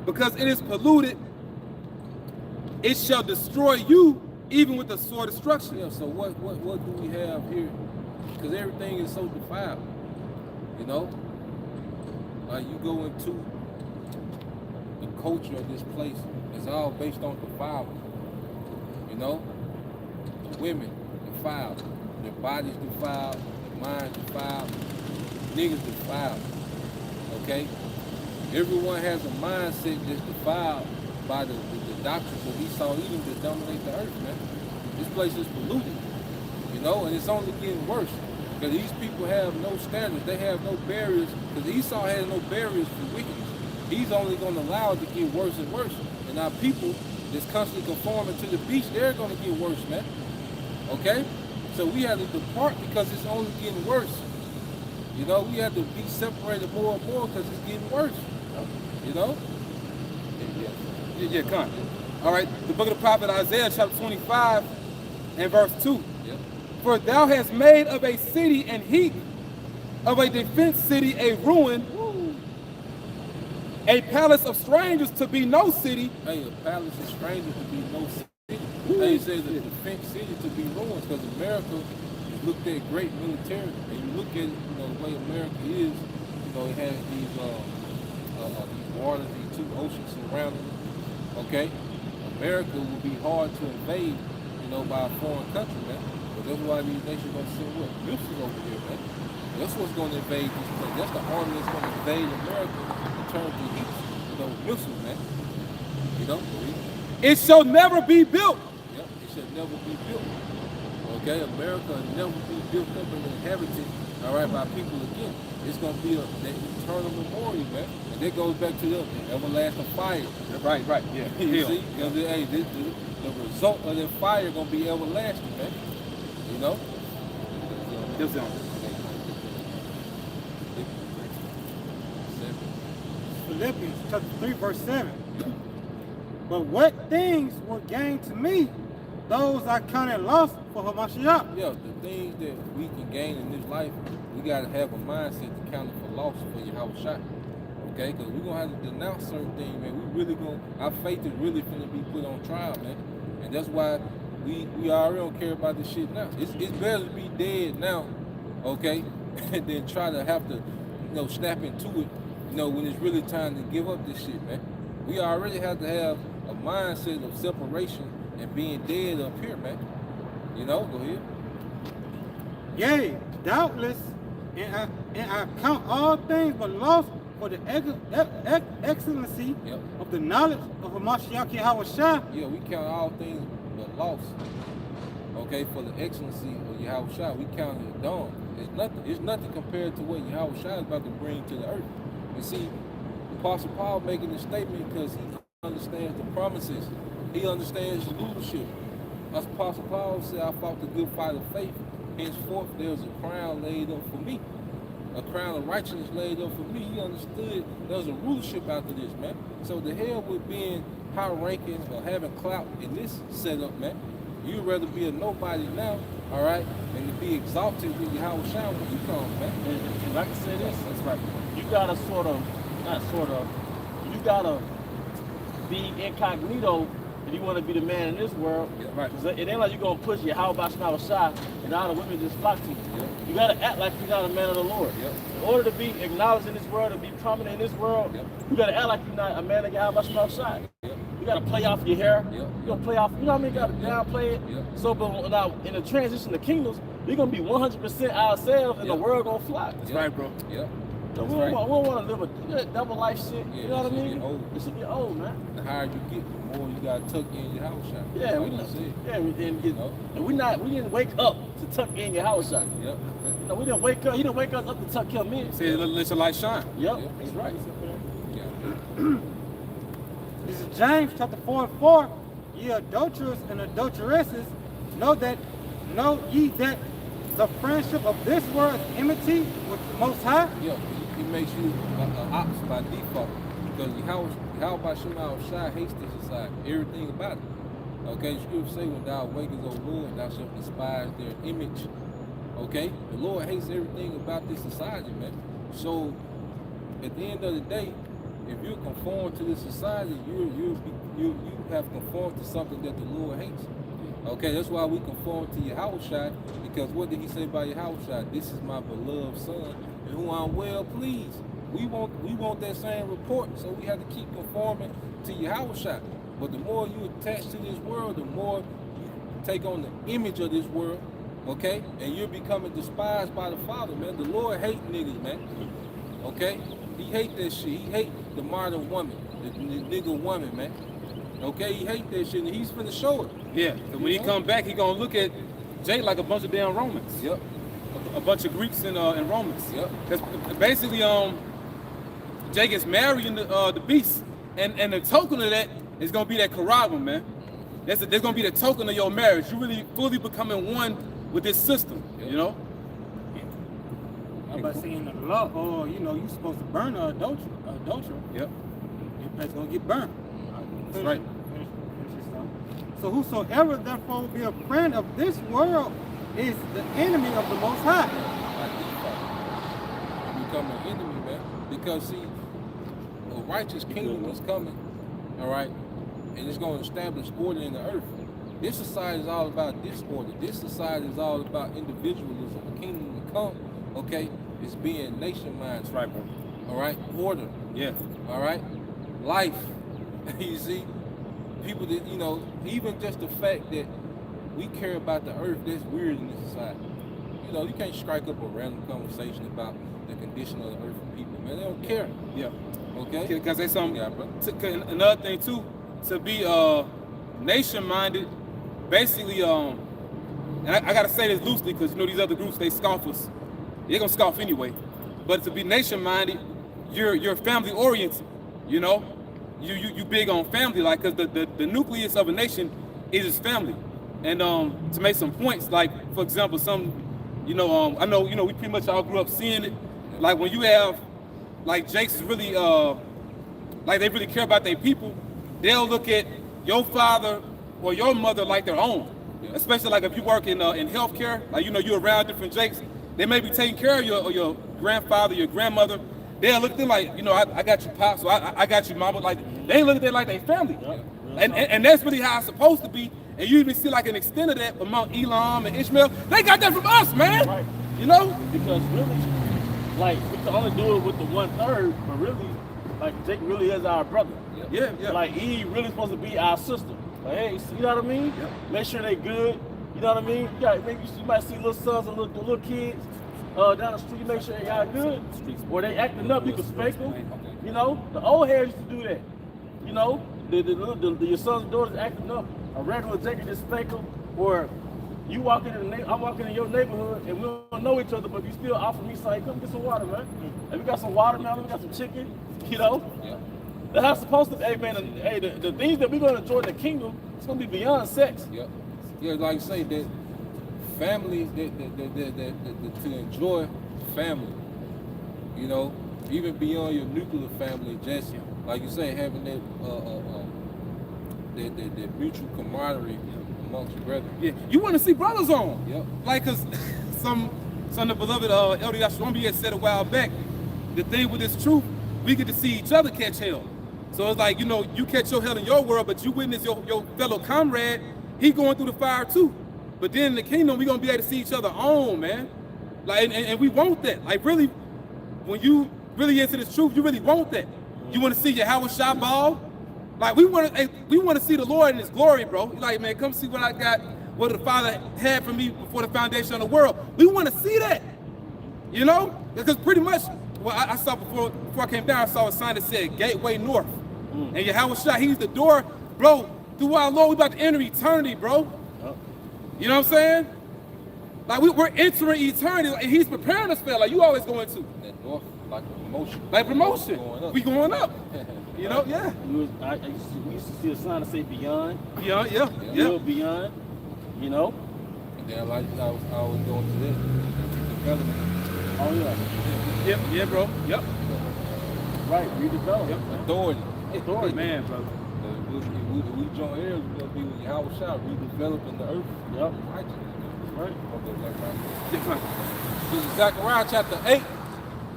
because it is polluted, it shall destroy you even with the sword of destruction. Yeah, so what do we have here? Because everything is so defiled. You know? Like you go into the culture of this place, it's all based on defilement. You know? The women defiled, their bodies defiled, their minds defiled, niggas defiled. Okay? Everyone has a mindset that's defiled by the doctrines of Esau, even to dominate the earth, man. This place is polluted, you know, and it's only getting worse. Because these people have no standards, they have no barriers, because Esau has no barriers for wickedness. He's only going to allow it to get worse and worse. And our people that's constantly conforming to the beast, they're going to get worse, man. Okay? So we have to depart because it's only getting worse. You know, we have to be separated more and more because it's getting worse. You know? Yeah, Con. All right, the book of the prophet Isaiah, chapter 25 and verse 2. Yep. For thou hast made of a city an heap, of a defense city a ruin, a palace of strangers to be no city. Hey, a palace of strangers to be no city. They say the defense city to be ruins because America is looked at great military, and you look at the way America is, it has these waters, these two oceans surrounding it. Okay, America will be hard to invade, by a foreign country, man. But that's why these nations gonna send what missiles over here, man. That's what's gonna invade this place. That's the army that's gonna invade America in terms of heat, missiles, man. It shall never be built. Yep, it shall never be built. Okay, America will never be built up and inhabited, all right, by people again. It's gonna be that eternal memorial, man. And that goes back to the everlasting fire. Right, yeah. You see, the result of that fire gonna be everlasting, man. Philippians chapter 3, verse 7. But what things were gained to me, those I counted lost for Hamashiach. Yeah, the things that we can gain in this life, we got to have a mindset to count it for loss for Yahushua. Okay? Because we're going to have to denounce certain things, man. Our faith is really going to be put on trial, man. And that's why we already don't care about this shit now. It's better to be dead now, okay, than try to have to, snap into it, when it's really time to give up this shit, man. We already have to have a mindset of separation and being dead up here, man. Go ahead. Yea, doubtless, and I count all things but lost for the excellency of the knowledge of Hamashiach Yahushua. Yeah, we count all things but lost. Okay, for the excellency of Yahushua, we count it dumb. It's nothing compared to what Yahushua is about to bring to the earth. You see, Apostle Paul making this statement because he understands the promises. He understands the rulership. As Apostle Paul said, I fought the good fight of faith. Henceforth, there was a crown laid up for me. A crown of righteousness laid up for me. He understood there was a rulership after this, man. So the hell with being high ranking or having clout in this setup, man. You'd rather be a nobody now, all right, than to be exalted with Yahushua when you come, man. And like I say this, that's right. You gotta you gotta be incognito if you want to be the man in this world. Yeah, right. It ain't like you're gonna push your how about Shah and all the women just flock to you. Yeah. You gotta act like you're not a man of the Lord. Yeah. In order to be acknowledged in this world, to be prominent in this world, you gotta act like you're not a man of Yahweh Shah. You gotta play off your hair. You gotta play off, you know what I mean? You gotta downplay it. So, but now in the transition to kingdoms, we're gonna be 100% ourselves, and the world gonna fly. That's right, bro. So we don't want to live a double life shit. You know what I mean? This should be old, man. The higher you get, the more you gotta tuck in your house shot. Yeah, we didn't wake up to tuck in your house shot. No, we didn't wake up. He didn't wake us up to tuck him in. Say, let your light shine. That's right. This is James chapter 4:4. Ye adulterers and adulteresses, know ye that the friendship of this world is enmity with the Most High. He makes you an ox by default because Yahweh Shai hates this society, everything about it. Okay, the scripture say when thou awakest, O Lord, thou shalt despise their image. Okay, the Lord hates everything about this society, man. So at the end of the day, if you conform to this society, you have conformed to something that the Lord hates. Okay, that's why we conform to Yahushua, because what did he say about Yahushua? This is my beloved son, in whom I'm well pleased. We want that same report, so we have to keep conforming to Yahushua. But the more you attach to this world, the more you take on the image of this world, okay? And you're becoming despised by the Father, man. The Lord hate niggas, man. Okay? He hate that shit. He hate the modern woman, the nigga woman, man. Okay, he hate that shit, and he's finna show it. Yeah, and when he come back, he gonna look at Jay like a bunch of damn Romans. Yep. A bunch of Greeks and Romans. Yep. Because basically, Jay gets married in the beast, and the token of that is gonna be that karabim, man. There's gonna be the token of your marriage. You really fully becoming one with this system, you know. I'm about to say in the law, you're supposed to burn an adulterer. Yep. Your place gonna get burned. That's right. So whosoever therefore will be a friend of this world is the enemy of the Most High. You become an enemy, man. Because see, a righteous kingdom is coming, all right, and it's going to establish order in the earth. This society is all about disorder. This society is all about individualism. The kingdom to come, okay, is being nation-minded. That's right, bro. All right, order. Yeah. All right, life. You see, people that, you know, even just the fact that we care about the earth, that's weird in this society. You know, you can't strike up a random conversation about the condition of the earth for people, man. They don't care. Yeah. Okay? Can I say something? Yeah, bro. Another thing too, to be nation-minded, basically, and I gotta say this loosely because you know these other groups, they scoff us. They're gonna scoff anyway. But to be nation-minded, you're family-oriented. You know, you big on family, like, because the nucleus of a nation is its family. And to make some points, like for example, I know, you know, we pretty much all grew up seeing it. Like when you have, like Jake's is really, like they really care about their people, they'll look at your father or your mother like their own. Yeah. Especially like if you work in healthcare, like, you know, you're around different Jakes, they may be taking care of your grandfather, your grandmother. They'll look at them like, you know, I got you, Pop, so I got you, Mama. Like, they look at them like they family. Yep. And that's really how it's supposed to be. And you even see like an extent of that among Elam and Ishmael. They got that from us, man. Right. You know? Because really, like, we can only do it with the 1/3, but really, like, Jake really is our brother. Yeah, yeah. Like, Eve really supposed to be our sister. Like, hey, you know what I mean? Yep. Make sure they good. You know what I mean? You got, maybe you might see little sons and little kids down the street. Make sure they got good. Or they acting up, you can spank them. You know, the old hair used to do that. You know, your sons and daughters acting up. A regular Jake just spank them. Or you walking in I'm walking in your neighborhood and we don't know each other, but you still offer me something. Come get some water, man. And we got some watermelon, we got some chicken. You know. Yeah. That's how it's supposed to be. Hey, man, the things that we're going to enjoy in the kingdom, it's going to be beyond sex. Yeah. Yeah, like you say, that family, to enjoy family, you know, even beyond your nuclear family, just like you say, having that mutual camaraderie amongst your brethren. Yeah. You want to see brothers on. Yep. Like, because some of the beloved Elder Yashwambi had said a while back, the thing with this truth, we get to see each other catch hell. So it's like, you know, you catch your hell in your world, but you witness your fellow comrade, he going through the fire too. But then in the kingdom, we're going to be able to see each other on, man. Like, and we want that. Like, really, when you really into this truth, you really want that. You want to see your Howard Shah ball? Like, we want to see the Lord in his glory, bro. You're like, man, come see what I got, what the Father had for me before the foundation of the world. We want to see that, you know? Because pretty much, well, I saw before I came down, I saw a sign that said Gateway North. And Yahweh Shah, he's the door, bro. Through our Lord, we about to enter eternity, bro. You know what I'm saying? Like, we're entering eternity, and he's preparing us for that. Like, you always going to. That north, like a promotion. Like promotion. We going up. You know, yeah. We used to see a sign that say beyond. Yeah. Beyond, you know? And then like I was going to that development. Oh, yeah. Yeah, bro. Yep. Right, redevelop. Yep. Authority. Man, brother. We join heirs, we're going to be with Yahweh Shah, redeveloping the earth. Yep. Righteousness. Right. This is Zechariah chapter 8,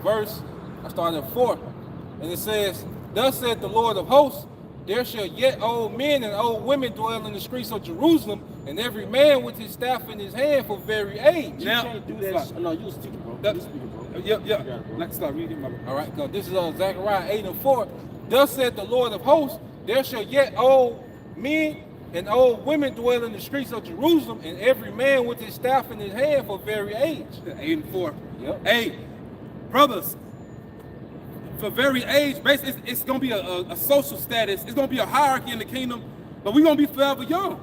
verse, I started at 4. And it says, thus saith the Lord of hosts, there shall yet old men and old women dwell in the streets of Jerusalem, and every man with his staff in his hand for very age. You can't do that. No, you was speaking, bro. You speaking, bro. Yeah. Let's start reading, my brother. All right, go. This is Zechariah 8 and 4. Thus saith the Lord of hosts, there shall yet old men and old women dwell in the streets of Jerusalem, and every man with his staff in his hand for very age. 8 and 4. Yep. Hey, brothers, for very age, basically, it's going to be a social status. It's going to be a hierarchy in the kingdom, but we're going to be forever young.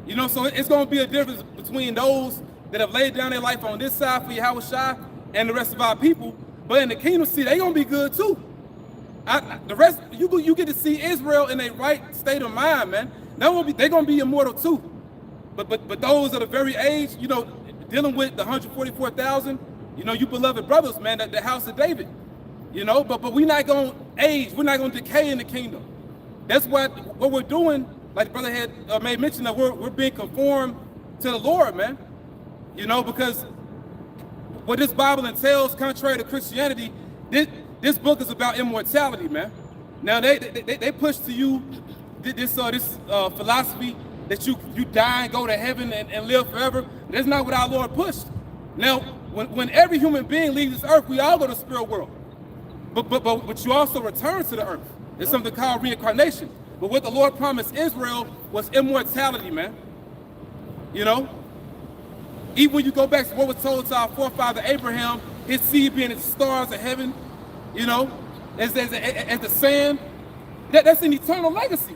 You know, so it's going to be a difference between those that have laid down their life on this side for Yahweh Shai and the rest of our people. But in the kingdom, see, they're going to be good too. The rest, you get to see Israel in a right state of mind, man. They're going to be immortal too. But those of the very age, you know, dealing with the 144,000, you know, you beloved brothers, man, the house of David. You know, but we're not going to age. We're not going to decay in the kingdom. That's what we're doing. Like the brother had made mention that we're being conformed to the Lord, man. You know, because what this Bible entails, contrary to Christianity, this book is about immortality, man. Now they push to you this philosophy that you die and go to heaven and live forever. That's not what our Lord pushed. Now, when every human being leaves this earth, we all go to the spirit world. But you also return to the earth. It's something called reincarnation. But what the Lord promised Israel was immortality, man. You know? Even when you go back to what was told to our forefather Abraham, his seed being as the stars of heaven, you know, as the sand, that's an eternal legacy,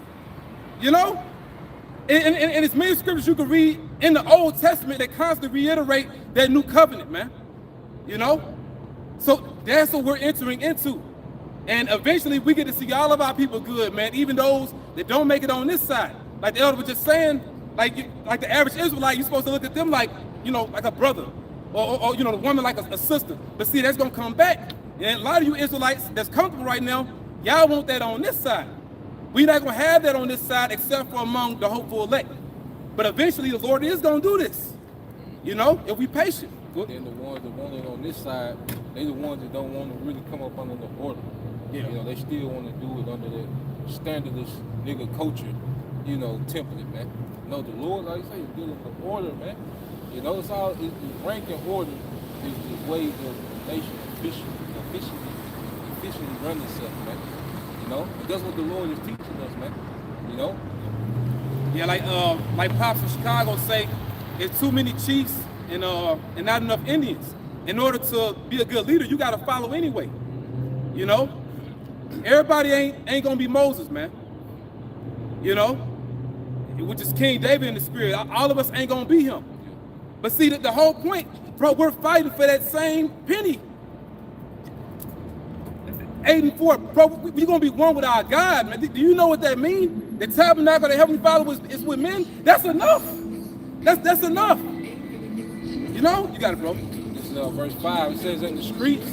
you know? And it's many scriptures you can read in the Old Testament that constantly reiterate that new covenant, man, you know? So that's what we're entering into. And eventually we get to see all of our people good, man, even those that don't make it on this side. Like the elder was just saying, like the average Israelite, you're supposed to look at them like, you know, like a brother, or you know, the woman like a sister. But see, that's gonna come back. And a lot of you Israelites that's comfortable right now, y'all want that on this side. We're not gonna have that on this side except for among the hopeful elect. But eventually the Lord is gonna do this, you know, if we patient. Then the ones that want it on this side, they the ones that don't want to really come up under the order. Yeah. You know, they still want to do it under the standardist nigga culture, you know, template, man. No, the Lord, like you say, is good in the order, man. You know, it's all, it's rank and order is the way the nation efficiently run itself, man. You know, and that's what the Lord is teaching us, man. You know? Yeah, like Pops in Chicago say, there's too many chiefs and not enough Indians. In order to be a good leader, you gotta follow anyway. You know? Everybody ain't gonna be Moses, man. You know? Which is King David in the spirit. All of us ain't gonna be him. But see, the whole point, bro, we're fighting for that same penny. 8 and 4, bro, we're gonna be one with our God, man. Do you know what that means? The tabernacle, the heavenly Father is with men. That's enough. That's enough. You know? You got it, bro. This is verse 5. It says, "In the streets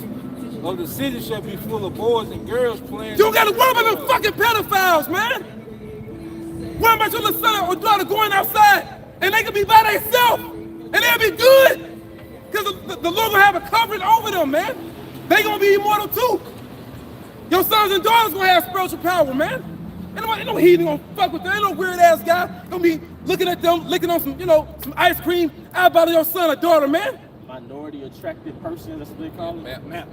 of the city shall be full of boys and girls playing." You don't gotta worry about them fucking pedophiles, man. Worry about your little son or daughter going outside, and they can be by themselves, and they'll be good, because the Lord will have a covering over them, man. They gonna be immortal too. Your sons and daughters gonna have spiritual power, man. Ain't no heathen gonna fuck with them. Ain't no weird ass guy gonna be looking at them, licking on some, you know, some ice cream out about your son or daughter, man. Minority attracted person, that's what they call it. Maps.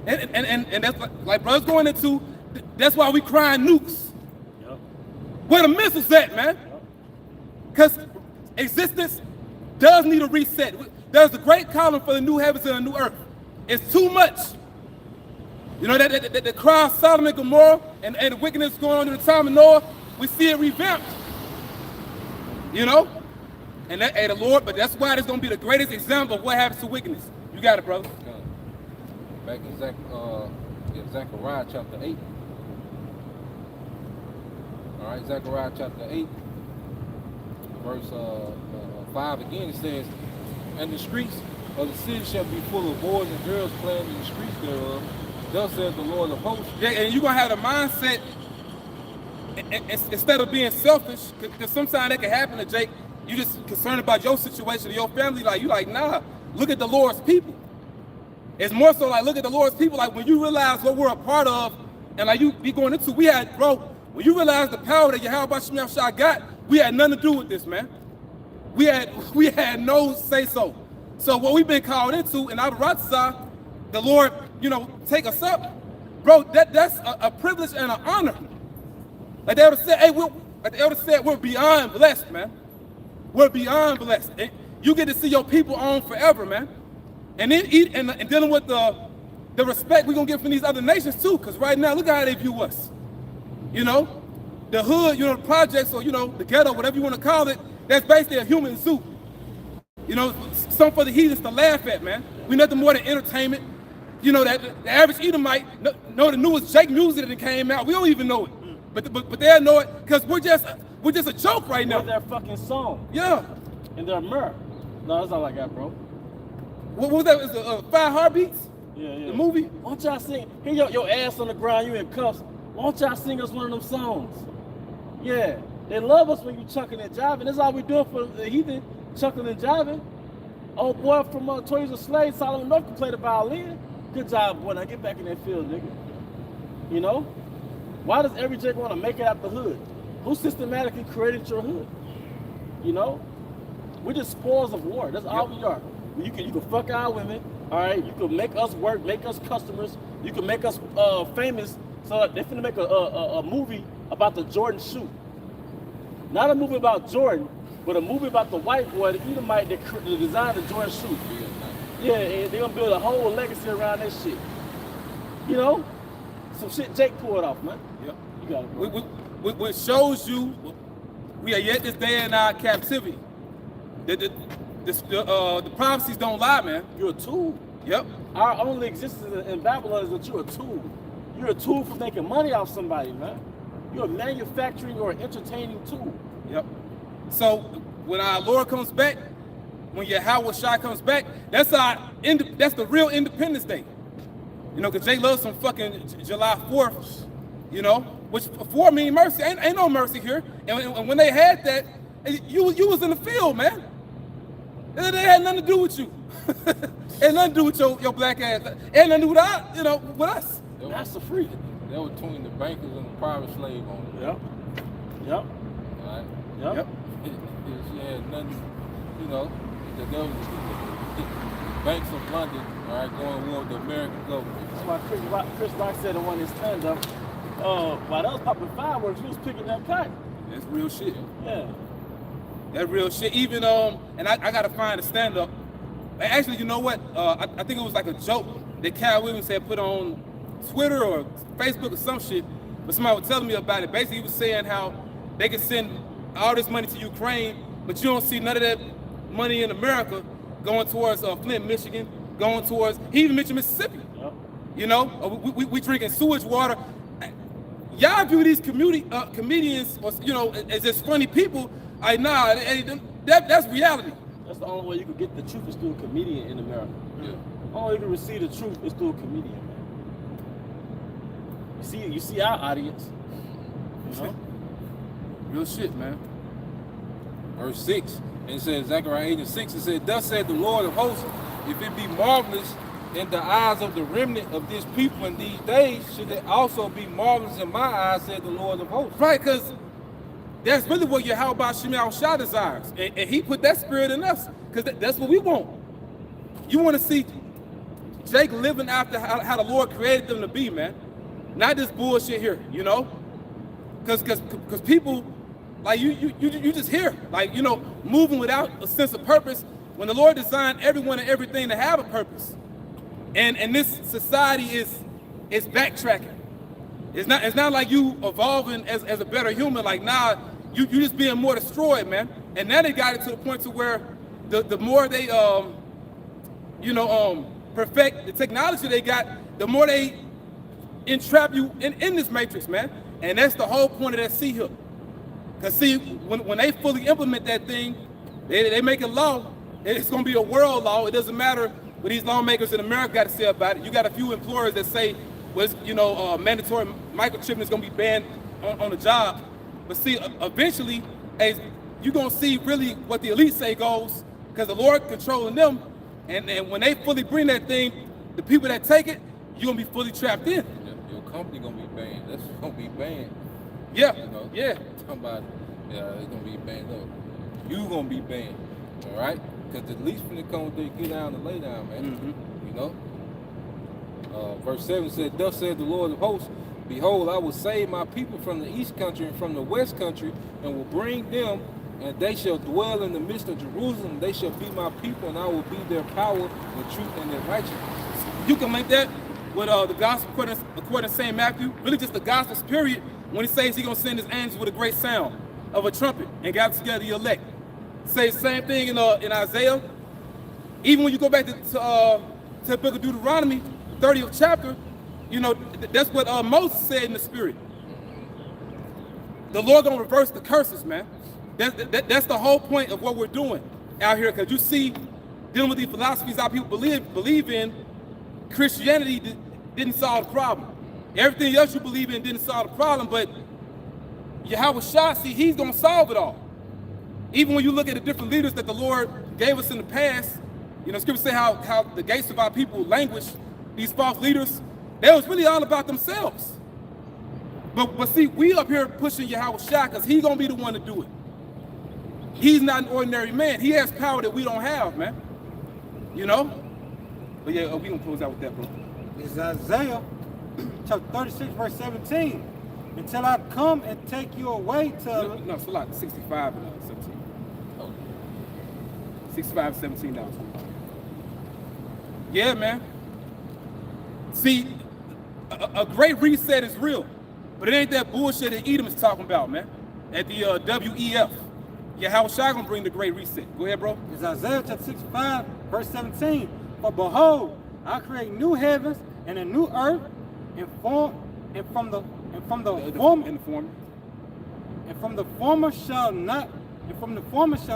And that's like brothers going into. That's why we crying nukes. Yep. Where the missiles at, man? Because existence does need a reset. There's a great calling for the new heavens and the new earth. It's too much. You know, that the cry of Sodom and Gomorrah and the wickedness going on in the time of Noah, we see it revamped. You know? And that ain't the Lord, but that's why it's going to be the greatest example of what happens to wickedness. You got it, brother. Back in Zechariah chapter 8. All right, Zechariah chapter 8, verse 5 again, it says, "And the streets of the city shall be full of boys and girls playing in the streets thereof. Thus says the Lord of hosts." Yeah, and you're going to have the mindset, instead of being selfish, because sometimes that can happen to Jake, you just concerned about your situation or your family, like, you like, nah, look at the Lord's people. It's more so like, look at the Lord's people, like when you realize what we're a part of, and like you be going into, we had, bro, when you realize the power that Yahweh Shem Shah got, we had nothing to do with this, man. We had no say-so. So what we've been called into, in our Ratzah, the Lord, you know, take us up, bro, that's a privilege and an honor. Like the elder said, hey, we're beyond blessed, man. We're beyond blessed. And you get to see your people on forever, man. And then and dealing with the respect we're gonna get from these other nations too, because right now, look at how they view us. You know, the hood, you know, the projects, or, you know, the ghetto, whatever you want to call it, that's basically a human zoo. You know, something for the heathens to laugh at, man. We nothing more than entertainment. You know, that the average Edomite know the newest Jake music that came out. We don't even know it, but they'll know it because we're just a joke right now. Or their fucking song. Yeah. And their myrrh. No, that's all I got, bro. What was that? Is it 5 Heartbeats? Yeah. The movie? Why don't y'all sing? Here, your ass on the ground, you in cuffs. Why don't y'all sing us one of them songs? Yeah. They love us when you chucking and jiving. That's all we doing for the heathen, chucking and jiving. Old boy from Toys of Slave, Solomon North, can play the violin. Good job, boy. Now get back in that field, nigga. You know? Why does every chick want to make it out the hood? Who systematically created your hood? You know? We're just spoils of war. That's all we are. You can fuck our women, all right? You can make us work, make us customers. You can make us famous. So they're finna make a movie about the Jordan shoe. Not a movie about Jordan, but a movie about the white boy, the Edomite that designed the Jordan shoe. Yeah, and they're gonna build a whole legacy around that shit. You know? Some shit Jake pulled off, man. Yep. You got it, bro. Which shows you we are yet this day in our captivity. The prophecies don't lie, man. You're a tool. Yep. Our only existence in Babylon is that you're a tool. You're a tool for making money off somebody, man. You're a manufacturing or entertaining tool. Yep. So when our Lord comes back, when Yahweh Shai comes back, that's the real Independence Day. You know, because Jay loves some fucking July 4th, you know, which for me, mercy, ain't no mercy here. And when they had that, you was in the field, man. They had nothing to do with you. Had nothing to do with your black ass. Had nothing to do with with us. That's the free. They were between the bankers and the private slave owners. Yep. Yep. All right. Yep. She had nothing, there was the banks of London, all right, going with the American government. That's why Chris Rock said in one of his stand-up, while that was popping fireworks, he was picking that cotton. That's real shit. Yeah. That real shit. Even and I gotta find a stand-up. Actually, you know what? I think it was like a joke that Cal Williams had put on Twitter or Facebook or some shit, but somebody was telling me about it. Basically, he was saying how they can send all this money to Ukraine, but you don't see none of that money in America going towards Flint, Michigan, going towards, he even mentioned Mississippi. Yep. You know, we drinking sewage water. Y'all view these comedians, or, as just funny people. That's reality. That's the only way you can get the truth is through a comedian in America. Yeah. The only way you can receive the truth is through a comedian, man. You see our audience. You know? Real shit, man. Verse 6, and it says, Zechariah 8:6, it said, thus said the Lord of hosts, if it be marvelous in the eyes of the remnant of this people in these days, should it also be marvelous in my eyes, said the Lord of hosts. Right, because that's really what Yahweh Shai desires. And he put that spirit in us, because that's what we want. You want to see Jake living after how the Lord created them to be, man. Not this bullshit here, you know? Because people, like, you just here, like, moving without a sense of purpose, when the Lord designed everyone and everything to have a purpose. And this society is backtracking. It's not like you evolving as a better human. Like, nah, you just being more destroyed, man. And now they got it to the point to where the more they perfect the technology they got, the more they entrap you in this matrix, man. And that's the whole point of that sea hook. Because see, when they fully implement that thing, they make it law. It's gonna be a world law. It doesn't matter what these lawmakers in America got to say about it. You got a few employers that say, mandatory microchipping is gonna be banned on the job. But see, eventually, you're gonna see really what the elite say goes, because the Lord controlling them. And when they fully bring that thing, the people that take it, you're gonna be fully trapped in. Your company gonna be banned. That's gonna be banned. Yeah, yeah. Talking about, it's gonna be banned. Look, you gonna be banned, all right? Because at least when it comes to get down and lay down, man, Verse 7 said, thus said the Lord of hosts, behold, I will save my people from the east country and from the west country, and will bring them, and they shall dwell in the midst of Jerusalem. They shall be my people, and I will be their power, their truth, and their righteousness. You can make that with the gospel according to St. Matthew, really just the gospel period, when he says he's going to send his angels with a great sound of a trumpet and gather together the elect. Say the same thing in Isaiah. Even when you go back to the book of Deuteronomy, 30th chapter, that's what Moses said in the spirit. The Lord gonna reverse the curses, man. That's the whole point of what we're doing out here, because you see, dealing with these philosophies our people believe in, Christianity didn't solve the problem. Everything else you believe in didn't solve the problem, but Yahweh Shai, see, he's gonna solve it all. Even when you look at the different leaders that the Lord gave us in the past, scriptures say how the gates of our people languish, these false leaders, they was really all about themselves. But see, we up here pushing Yahweh Shai because he's going to be the one to do it. He's not an ordinary man. He has power that we don't have, man. You know? But yeah, we going to close out with that, bro. It's Isaiah chapter 36, verse 17. Until I come and take you away to... No, it's a lot. 65 and 17. 65 and 17 now. Yeah, man. See, a great reset is real. But it ain't that bullshit that Edom is talking about, man. At the WEF. Yeah, how Shai gonna bring the great reset? Go ahead, bro. It's Isaiah chapter 65, verse 17. For behold, I create new heavens and a new earth, and from the former shall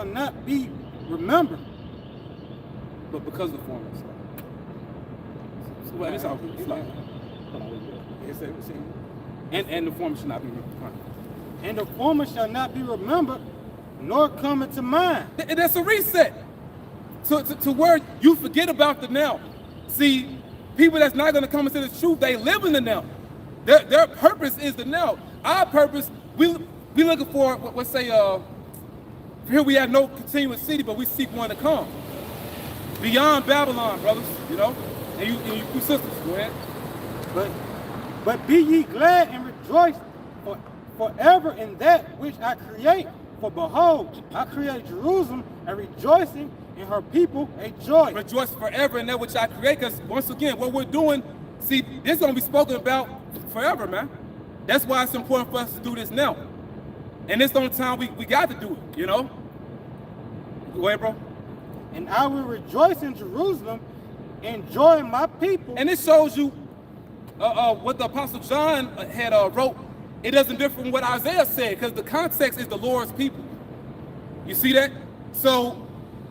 not be remembered. But because of the former. So it's all good. It's like, and the former shall not be remembered. And the former shall not be remembered, nor come into mind. That's a reset. So to where you forget about the now. See, people that's not going to come into the truth, they live in the now. Their purpose is the now. Our purpose, we looking for, let's say, here we have no continuous city, but we seek one to come. Beyond Babylon, brothers, you know? And you sisters, go ahead. But be ye glad and rejoice forever in that which I create. For behold, I create Jerusalem a rejoicing, and her people a joy. Rejoice forever in that which I create, because once again, what we're doing, see, this is going to be spoken about forever, man. That's why it's important for us to do this now. And it's the only time we got to do it, you know? Go ahead, bro. And I will rejoice in Jerusalem, and joy in my people. And it shows you what the Apostle John had wrote. It doesn't differ from what Isaiah said, because the context is the Lord's people. You see that? So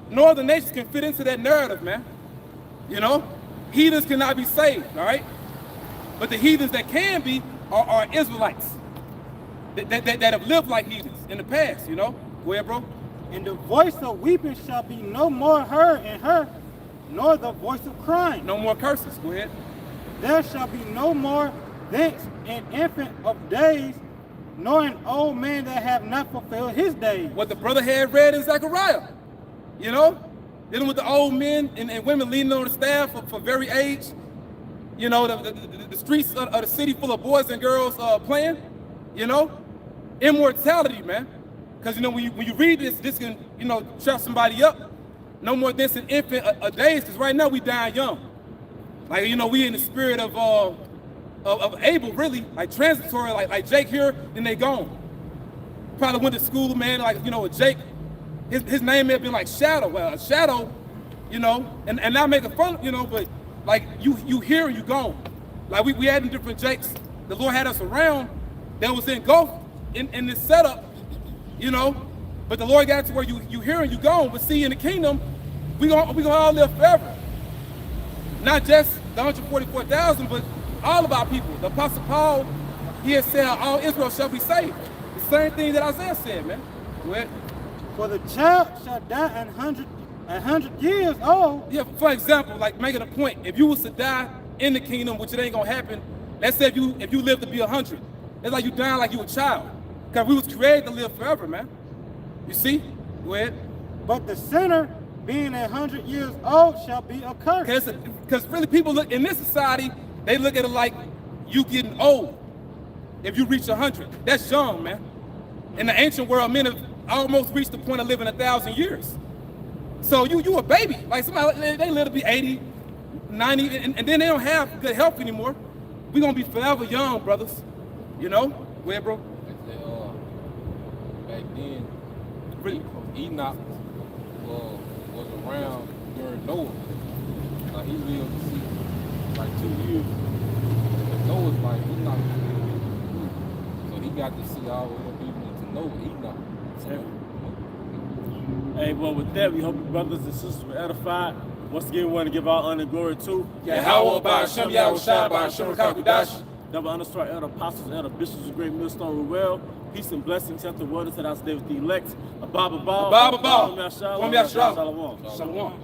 northern nations can fit into that narrative, man. You know? Heathens cannot be saved, all right? But the heathens that can be are Israelites that have lived like heathens in the past, you know? Go ahead, bro. And the voice of weeping shall be no more heard in her, nor the voice of crying. No more curses. Go ahead. There shall be no more thence an infant of days, nor an old man that have not fulfilled his days. What the brother had read in Zechariah, you know, dealing with the old men and women leaning on the staff for very age, you know, the streets of the city full of boys and girls playing, you know, immortality, man. Because, you know, when you read this can, you know, trap somebody up. No more than an infant a days, because right now we dying young. Like, you know, we in the spirit of Abel, really, like transitory, like Jake here, then they gone. Probably went to school, man, like, you know, with Jake, his name may have been like Shadow. Well, a Shadow, you know, and not making fun, you know, but like you here and you gone. Like we had different Jakes. The Lord had us around that was engulfed in this setup, you know, but the Lord got it to where you here and you gone. But see, in the kingdom, we gonna all live forever. Not just the 144,000, but all of our people. The Apostle Paul, he has said all Israel shall be saved. The same thing that Isaiah said, man. Go ahead. For the child shall die 100 years old. Yeah, for example, like making a point, if you was to die in the kingdom, which it ain't gonna happen, let's say if you live to be 100, it's like you dying like you a child. Because we was created to live forever, man. You see? Go ahead. But the sinner, being 100 years old, shall be accursed. Because really people look, in this society, they look at it like you getting old. If you reach 100, that's young, man. In the ancient world, men have almost reached the point of living 1,000 years. So you a baby. Like somebody, they live to be 80, 90, and then they don't have good health anymore. We're going to be forever young, brothers. You know? Go ahead, bro. Back then, Enoch was around during Noah. Like he lived to see like 2 years. But Noah's like Enoch. So he got to see all the way up even to Noah, Enoch. Hey, well, with that, we hope your brothers and sisters were edified. Once again, we want to give our honor and glory to Yahweh by Hashem, Yahweh Shai by Hashem, Kakudash. Double underscore elder apostles, elder bishops of Great Millstone Ruel. Peace and blessings. Chapter word is that I stay with the elect. Abba, Abba, Shalom. Shalom.